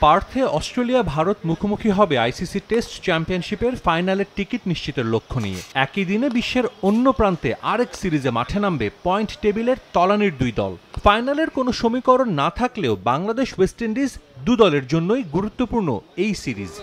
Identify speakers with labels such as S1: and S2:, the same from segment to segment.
S1: পার্থে Australia Bharat মুখোমুখি হবে ICC test চ্যাম্পিয়নশিপের ফাইনালের টিকিট নিশ্চিতের লক্ষ্য নিয়ে। একই দিনে বিশ্বের অন্য প্রান্তে আরেক সিরিজে মাঠে নামবে পয়েন্ট টেবিলের তলানির দুই দল। ফাইনালের কোনো সমীকরণ না থাকলেও বাংলাদেশ ওয়েস্ট ইন্ডিজ দু দলের জন্যই গুরুত্বপূর্ণ এই সিরিজ।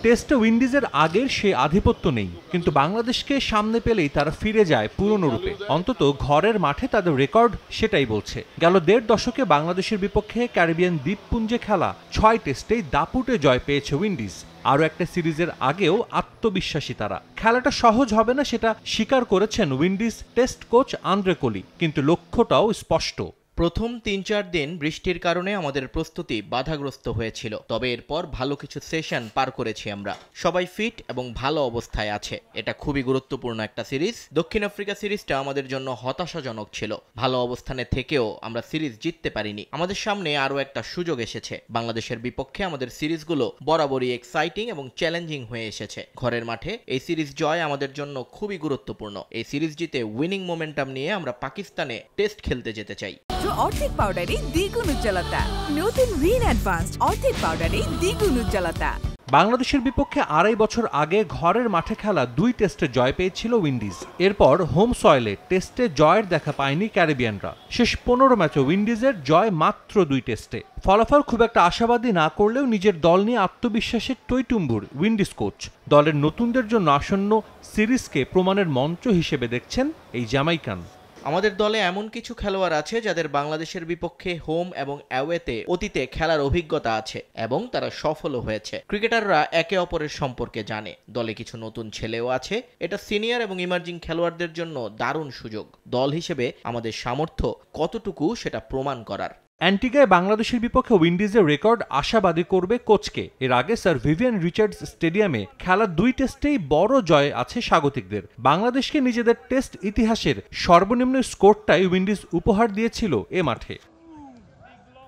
S1: টেস্টে উইন্ডিজের আগের সে আধিপত্য নেই, কিন্তু বাংলাদেশকে সামনে পেলেই তারা ফিরে যায় পুরনো রূপে। অন্তত ঘরের মাঠে তাদের রেকর্ড সেটাই বলছে। গেল দেড় দশকে বাংলাদেশের বিপক্ষে ক্যারিবিয়ান দ্বীপপুঞ্জে খেলা 6 টেস্টেই দাপুটে জয় পেয়েছে উইন্ডিজ। আরও একটা সিরিজের আগেও আত্মবিশ্বাসী তারা। খেলাটা সহজ হবে না সেটা স্বীকার করেছেন Windies test coach Andre Koli, কিন্তু লক্ষ্যটাও স্পষ্ট।
S2: প্রথম ৩-৪ দিন বৃষ্টির কারণে আমাদের প্রস্তুতি বাধাগ্রস্ত হয়েছিল, তবে এরপর ভালো কিছু সেশন পার করেছি আমরা। সবাই ফিট এবং ভালো অবস্থায় আছে। এটা খুবই গুরুত্বপূর্ণ একটা সিরিজ। দক্ষিণ আফ্রিকা সিরিজটা আমাদের জন্য হতাশাজনক ছিল। ভালো অবস্থানে থেকেও আমরা সিরিজ জিততে পারিনি। আমাদের সামনে আরও একটা সুযোগ এসেছে। বাংলাদেশের বিপক্ষে আমাদের সিরিজগুলো বরাবরই এক্সাইটিং এবং চ্যালেঞ্জিং হয়ে এসেছে। ঘরের মাঠে এই সিরিজ জয় আমাদের জন্য খুবই গুরুত্বপূর্ণ। এই সিরিজ জিতে উইনিং মোমেন্টাম নিয়ে আমরা পাকিস্তানে টেস্ট খেলতে যেতে চাই।
S3: অর্ধেক পাউডারে দ্বিগুণ উজ্জ্বলতা। নতুন রিন অ্যাডভান্সড অর্ধেক পাউডারে দ্বিগুণ উজ্জ্বলতা।
S1: বাংলাদেশের বিপক্ষে 2.5 বছর আগে ঘরের মাঠে খেলা 2 টেস্টে জয় পেয়েছিল উইন্ডিজ। এরপর হোম সয়েলে টেস্টে জয়ের দেখা পায়নি ক্যারিবিয়ানরা। শেষ 15 ম্যাচে উইন্ডিজের জয় মাত্র 2 টেস্টে। ফলাফল খুব একটা আশাবাদী না করলেও নিজের দল নিয়ে আত্মবিশ্বাসের টইটুম্বুর উইন্ডিজ কোচ। দলের নতুনদের জন্য আসন্ন সিরিজকে প্রমাণের মঞ্চ হিসেবে দেখছেন এই জ্যামাইকান।
S2: আমাদের দলে এমন কিছু খেলোয়াড় আছে যাদের বাংলাদেশের বিপক্ষে হোম এবং অ্যাওয়েতে অতীতে খেলার অভিজ্ঞতা আছে এবং তারা সফলও হয়েছে। ক্রিকেটাররা একে অপরের সম্পর্কে জানে। দলে কিছু নতুন ছেলেও আছে। এটা সিনিয়র এবং ইমার্জিং খেলোয়াড়দের জন্য দারুণ সুযোগ। দল হিসেবে আমাদের সামর্থ্য কতটুকু সেটা প্রমাণ করার।
S1: অ্যান্টিগায় বাংলাদেশের বিপক্ষে উইন্ডিজের রেকর্ড আশাবাদী করবে কোচকে। এর আগে স্যার ভিভিয়ান রিচার্ডস স্টেডিয়ামে খেলা 2 টেস্টেই বড় জয় আছে স্বাগতিকদের। বাংলাদেশকে নিজেদের টেস্ট ইতিহাসের সর্বনিম্ন স্কোরটাই উইন্ডিজ উপহার দিয়েছিল এ মাঠে।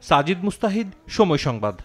S1: সাজিদ মুস্তাহিদ, সময় সংবাদ।